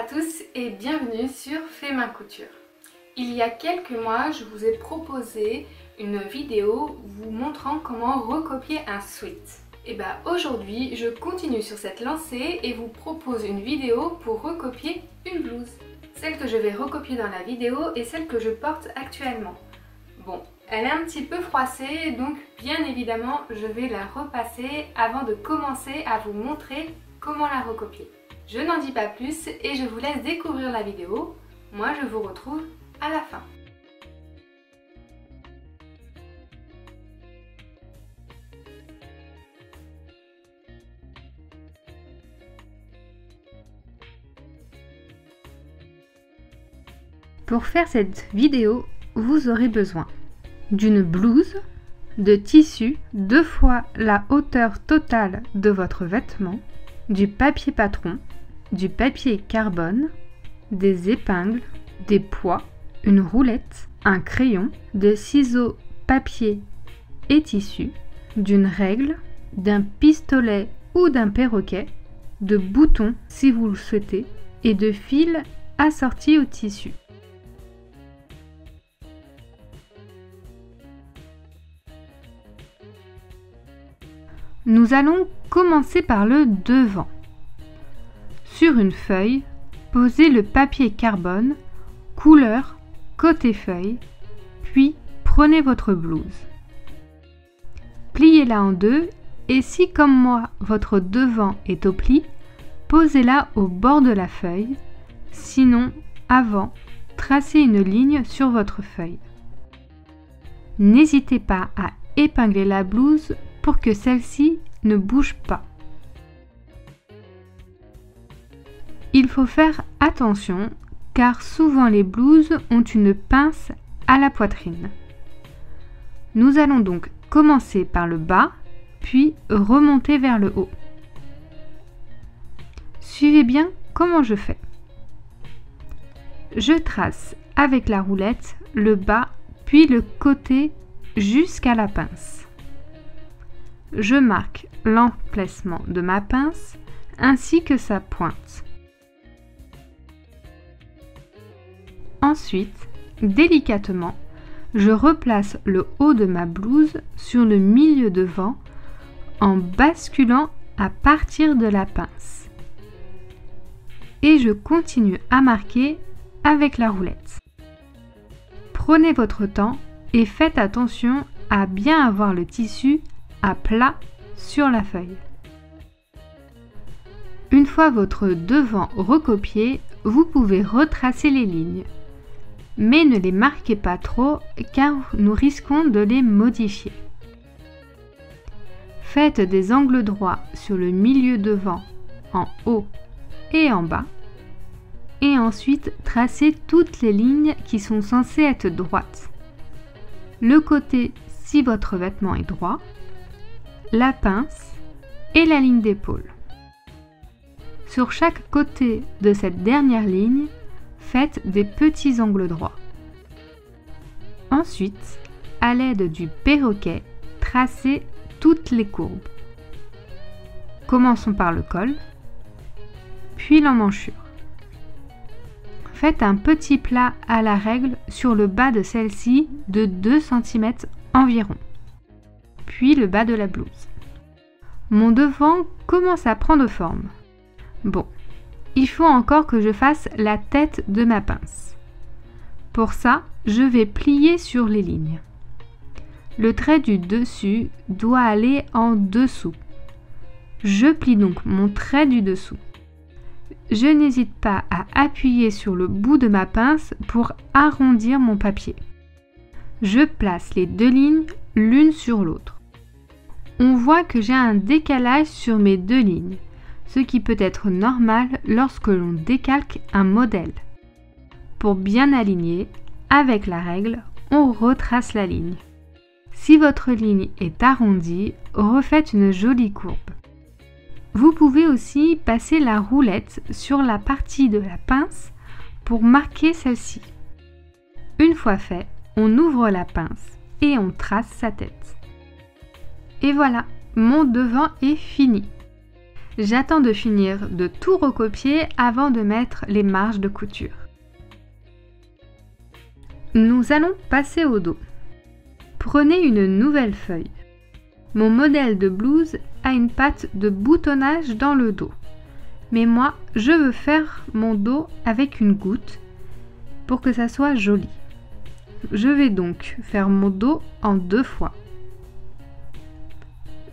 tous et bienvenue sur Fait Main Couture. Il y a quelques mois, je vous ai proposé une vidéo vous montrant comment recopier un sweat. Et aujourd'hui, je continue sur cette lancée et vous propose une vidéo pour recopier une blouse. Celle que je vais recopier dans la vidéo est celle que je porte actuellement. Bon, elle est un petit peu froissée, donc bien évidemment, je vais la repasser avant de commencer à vous montrer comment la recopier. Je n'en dis pas plus et je vous laisse découvrir la vidéo. Moi, je vous retrouve à la fin. Pour faire cette vidéo, vous aurez besoin d'une blouse, de tissu 2 fois la hauteur totale de votre vêtement, du papier patron, du papier carbone, des épingles, des poids, une roulette, un crayon, des ciseaux papier et tissu, d'une règle, d'un pistolet ou d'un perroquet, de boutons si vous le souhaitez et de fils assortis au tissu. Nous allons commencer par le devant. Sur une feuille, posez le papier carbone, couleur côté feuille, puis prenez votre blouse. Pliez-la en deux et si comme moi votre devant est au pli, posez-la au bord de la feuille, sinon avant, tracez une ligne sur votre feuille. N'hésitez pas à épingler la blouse pour que celle-ci ne bouge pas. Il faut faire attention car souvent les blouses ont une pince à la poitrine. Nous allons donc commencer par le bas, puis remonter vers le haut. Suivez bien comment je fais. Je trace avec la roulette le bas, puis le côté jusqu'à la pince. Je marque l'emplacement de ma pince ainsi que sa pointe. Ensuite, délicatement, je replace le haut de ma blouse sur le milieu devant en basculant à partir de la pince. Et je continue à marquer avec la roulette. Prenez votre temps et faites attention à bien avoir le tissu à plat sur la feuille. Une fois votre devant recopié, vous pouvez retracer les lignes. Mais ne les marquez pas trop car nous risquons de les modifier. Faites des angles droits sur le milieu devant, en haut et en bas. Et ensuite, tracez toutes les lignes qui sont censées être droites. Le côté si votre vêtement est droit, la pince et la ligne d'épaule. Sur chaque côté de cette dernière ligne, faites des petits angles droits. Ensuite, à l'aide du perroquet, tracez toutes les courbes. Commençons par le col, puis l'emmanchure. Faites un petit plat à la règle sur le bas de celle-ci de 2 cm environ, puis le bas de la blouse. Mon devant commence à prendre forme. Bon, il faut encore que je fasse la tête de ma pince. Pour ça, je vais plier sur les lignes. Le trait du dessus doit aller en dessous. Je plie donc mon trait du dessous. Je n'hésite pas à appuyer sur le bout de ma pince pour arrondir mon papier. Je place les 2 lignes l'une sur l'autre. On voit que j'ai un décalage sur mes 2 lignes, ce qui peut être normal lorsque l'on décalque un modèle. Pour bien aligner, avec la règle, on retrace la ligne. Si votre ligne est arrondie, refaites une jolie courbe. Vous pouvez aussi passer la roulette sur la partie de la pince pour marquer celle-ci. Une fois fait, on ouvre la pince et on trace sa tête. Et voilà, mon devant est fini. J'attends de finir de tout recopier avant de mettre les marges de couture. Nous allons passer au dos. Prenez une nouvelle feuille. Mon modèle de blouse a une patte de boutonnage dans le dos. Mais moi, je veux faire mon dos avec une goutte pour que ça soit joli. Je vais donc faire mon dos en 2 fois.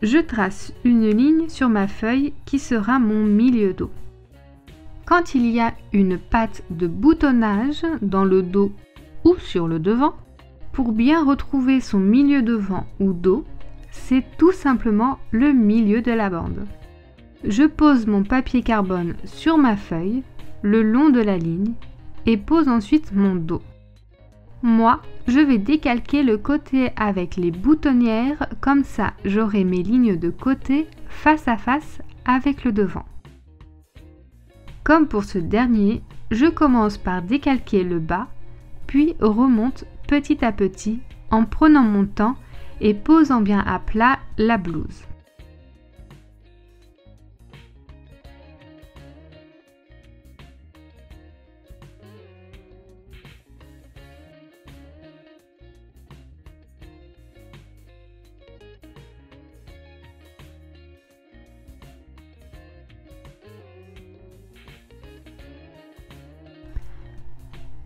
Je trace une ligne sur ma feuille qui sera mon milieu dos. Quand il y a une patte de boutonnage dans le dos ou sur le devant, pour bien retrouver son milieu devant ou dos, c'est tout simplement le milieu de la bande. Je pose mon papier carbone sur ma feuille, le long de la ligne, et pose ensuite mon dos. Moi, je vais décalquer le côté avec les boutonnières, comme ça j'aurai mes lignes de côté face à face avec le devant. Comme pour ce dernier, je commence par décalquer le bas, puis remonte petit à petit en prenant mon temps et posant bien à plat la blouse.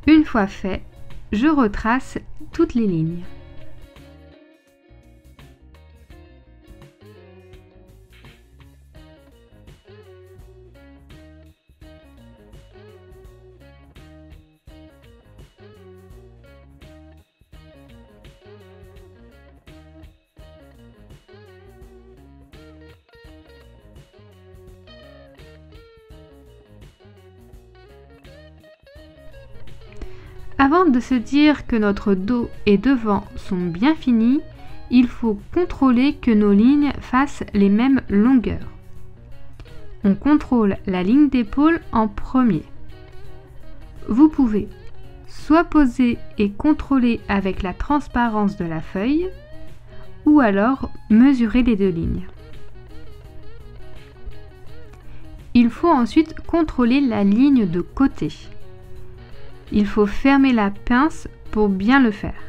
Une fois fait, je retrace toutes les lignes. Avant de se dire que notre dos et devant sont bien finis, il faut contrôler que nos lignes fassent les mêmes longueurs. On contrôle la ligne d'épaule en premier. Vous pouvez soit poser et contrôler avec la transparence de la feuille, ou alors mesurer les 2 lignes. Il faut ensuite contrôler la ligne de côté. Il faut fermer la pince pour bien le faire.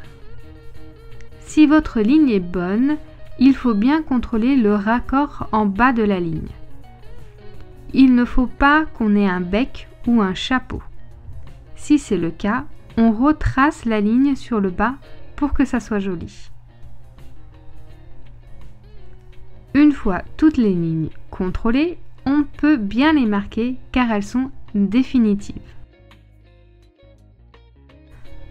Si votre ligne est bonne, il faut bien contrôler le raccord en bas de la ligne. Il ne faut pas qu'on ait un bec ou un chapeau. Si c'est le cas, on retrace la ligne sur le bas pour que ça soit joli. Une fois toutes les lignes contrôlées, on peut bien les marquer car elles sont définitives.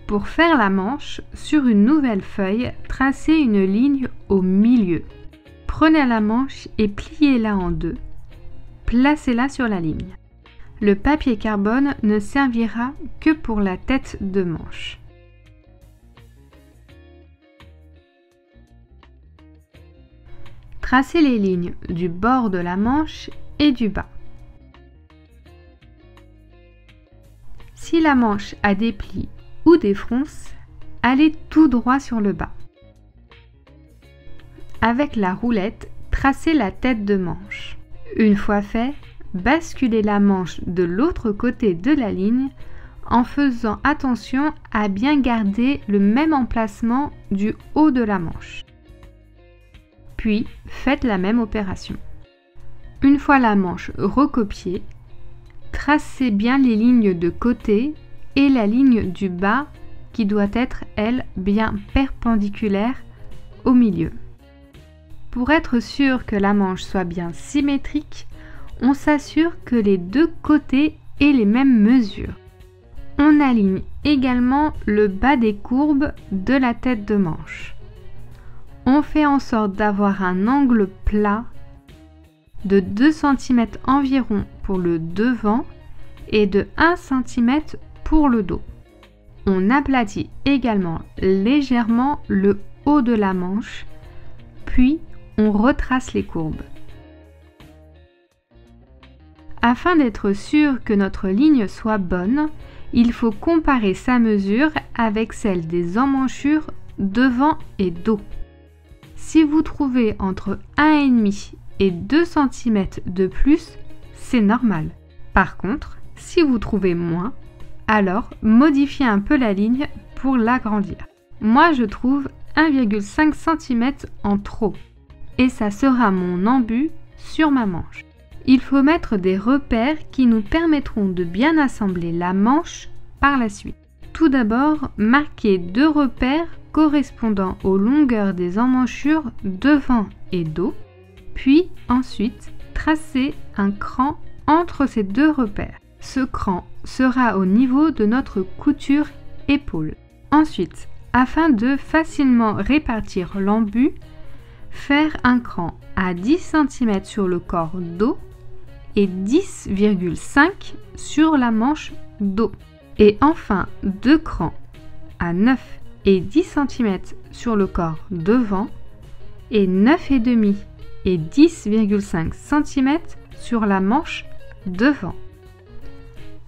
Pour faire la manche, sur une nouvelle feuille, tracez une ligne au milieu. Prenez la manche et pliez-la en 2. Placez-la sur la ligne. Le papier carbone ne servira que pour la tête de manche. Tracez les lignes du bord de la manche et du bas. Si la manche a des plis ou des fronces, allez tout droit sur le bas. Avec la roulette, tracez la tête de manche. Une fois fait, basculez la manche de l'autre côté de la ligne en faisant attention à bien garder le même emplacement du haut de la manche. Puis, faites la même opération. Une fois la manche recopiée, tracez bien les lignes de côté et la ligne du bas qui doit être, elle, bien perpendiculaire au milieu. Pour être sûr que la manche soit bien symétrique, on s'assure que les 2 côtés aient les mêmes mesures. On aligne également le bas des courbes de la tête de manche. On fait en sorte d'avoir un angle plat de 2 cm environ pour le devant et de 1 cm pour le dos. On aplatit également légèrement le haut de la manche, puis on retrace les courbes. Afin d'être sûr que notre ligne soit bonne, il faut comparer sa mesure avec celle des emmanchures devant et dos. Si vous trouvez entre 1,5 et 2 cm de plus, c'est normal. Par contre, si vous trouvez moins, alors modifiez un peu la ligne pour l'agrandir. Moi, je trouve 1,5 cm en trop et ça sera mon embut sur ma manche. Il faut mettre des repères qui nous permettront de bien assembler la manche par la suite. Tout d'abord, marquez 2 repères correspondant aux longueurs des emmanchures devant et dos, puis ensuite tracez un cran entre ces 2 repères. Ce cran sera au niveau de notre couture épaule. Ensuite, afin de facilement répartir l'embut, faire un cran à 10 cm sur le corps dos et 10,5 sur la manche dos. Et enfin 2 crans à 9 et 10 cm sur le corps devant et 9,5 et 10,5 cm sur la manche devant.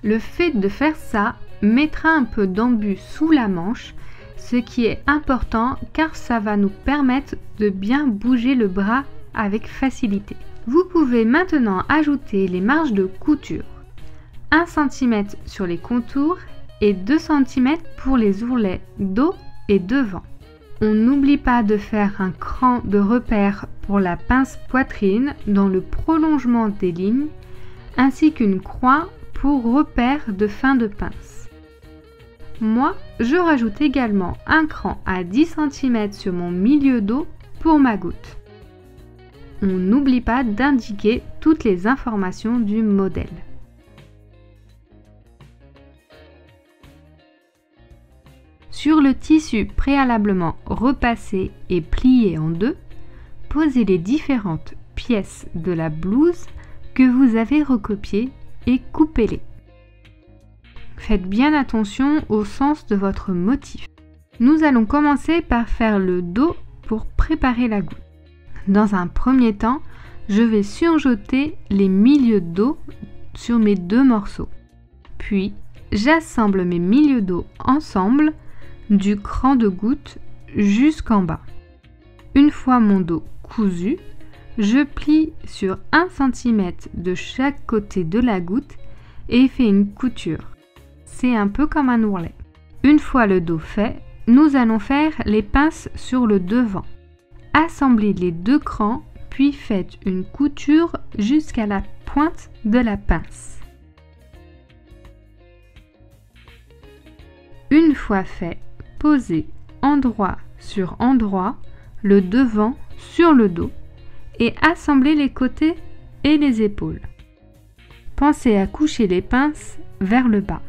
Le fait de faire ça mettra un peu d'embut sous la manche, ce qui est important car ça va nous permettre de bien bouger le bras avec facilité. Vous pouvez maintenant ajouter les marges de couture. 1 cm sur les contours et 2 cm pour les ourlets dos et devant. On n'oublie pas de faire un cran de repère pour la pince poitrine dans le prolongement des lignes, ainsi qu'une croix pour repère de fin de pince. Moi, je rajoute également un cran à 10 cm sur mon milieu dos pour ma goutte. On n'oublie pas d'indiquer toutes les informations du modèle. Sur le tissu préalablement repassé et plié en deux, posez les différentes pièces de la blouse que vous avez recopiées et coupez-les. Faites bien attention au sens de votre motif. Nous allons commencer par faire le dos pour préparer la goutte. Dans un premier temps, je vais surjeter les milieux de dos sur mes 2 morceaux. Puis, j'assemble mes milieux de dos ensemble du cran de goutte jusqu'en bas. Une fois mon dos cousu, je plie sur 1 cm de chaque côté de la goutte et fais une couture. C'est un peu comme un ourlet. Une fois le dos fait, nous allons faire les pinces sur le devant. Assemblez les 2 crans, puis faites une couture jusqu'à la pointe de la pince. Une fois fait, posez endroit sur endroit le devant sur le dos et assemblez les côtés et les épaules. Pensez à coucher les pinces vers le bas.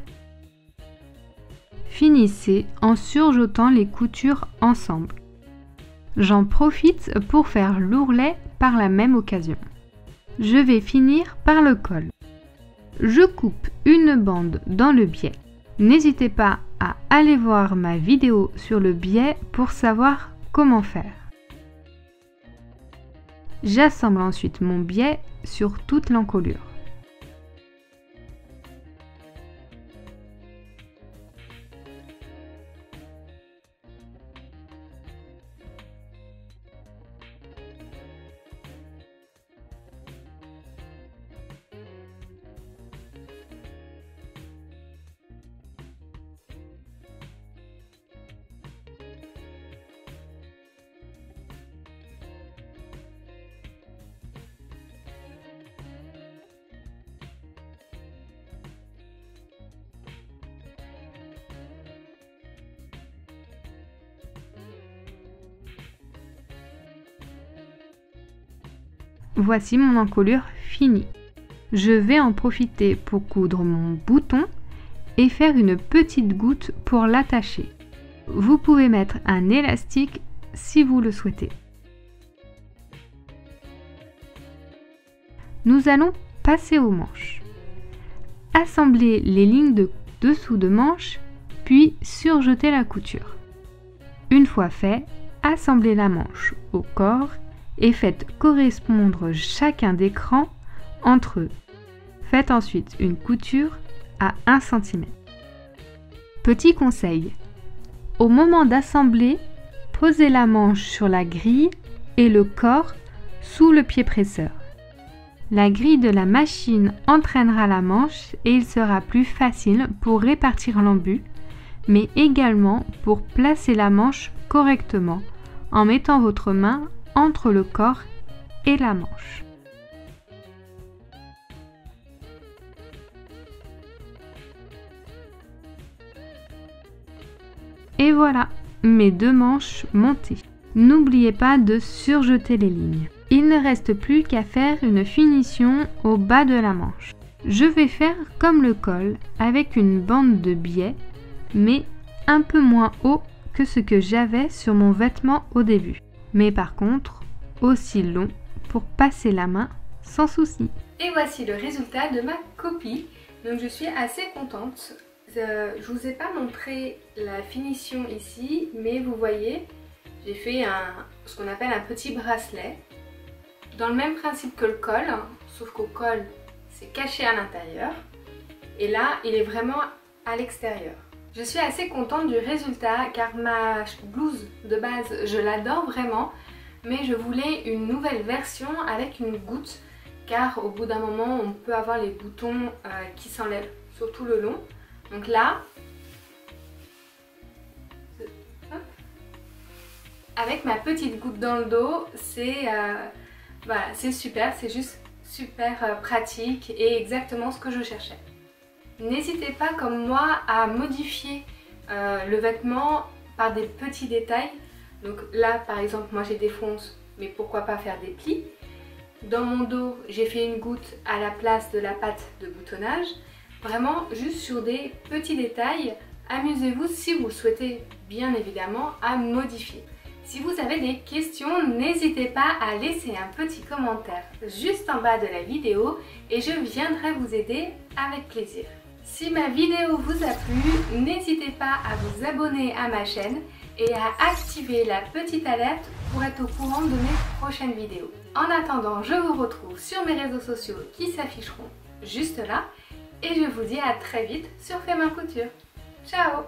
Finissez en surjetant les coutures ensemble. J'en profite pour faire l'ourlet par la même occasion. Je vais finir par le col. Je coupe une bande dans le biais. N'hésitez pas à aller voir ma vidéo sur le biais pour savoir comment faire. J'assemble ensuite mon biais sur toute l'encolure. Voici mon encolure finie. Je vais en profiter pour coudre mon bouton et faire une petite goutte pour l'attacher. Vous pouvez mettre un élastique si vous le souhaitez. Nous allons passer aux manches. Assemblez les lignes de dessous de manche, puis surjetez la couture. Une fois fait, assemblez la manche au corps et faites correspondre chacun des crans entre eux. Faites ensuite une couture à 1 cm. Petit conseil, au moment d'assembler, posez la manche sur la grille et le corps sous le pied presseur. La grille de la machine entraînera la manche et il sera plus facile pour répartir l'embut, mais également pour placer la manche correctement en mettant votre main entre le corps et la manche. Et voilà, mes 2 manches montées. N'oubliez pas de surjeter les lignes. Il ne reste plus qu'à faire une finition au bas de la manche. Je vais faire comme le col avec une bande de biais, mais un peu moins haut que ce que j'avais sur mon vêtement au début. Mais par contre, aussi long pour passer la main sans souci. Et voici le résultat de ma copie. Donc je suis assez contente. Je vous ai pas montré la finition ici, mais vous voyez, j'ai fait ce qu'on appelle un petit bracelet. Dans le même principe que le col, sauf qu'au col, c'est caché à l'intérieur. Et là, il est vraiment à l'extérieur. Je suis assez contente du résultat car ma blouse de base, je l'adore vraiment. Mais je voulais une nouvelle version avec une goutte car au bout d'un moment, on peut avoir les boutons qui s'enlèvent, surtout le long. Donc là, avec ma petite goutte dans le dos, voilà, c'est super, c'est juste super pratique et exactement ce que je cherchais. N'hésitez pas comme moi à modifier le vêtement par des petits détails. Donc là par exemple moi j'ai des fonces, mais pourquoi pas faire des plis. Dans mon dos j'ai fait une goutte à la place de la patte de boutonnage. Vraiment juste sur des petits détails. Amusez-vous si vous le souhaitez bien évidemment à modifier. Si vous avez des questions, n'hésitez pas à laisser un petit commentaire juste en bas de la vidéo et je viendrai vous aider avec plaisir. Si ma vidéo vous a plu, n'hésitez pas à vous abonner à ma chaîne et à activer la petite alerte pour être au courant de mes prochaines vidéos. En attendant, je vous retrouve sur mes réseaux sociaux qui s'afficheront juste là et je vous dis à très vite sur Fait Main Couture. Ciao!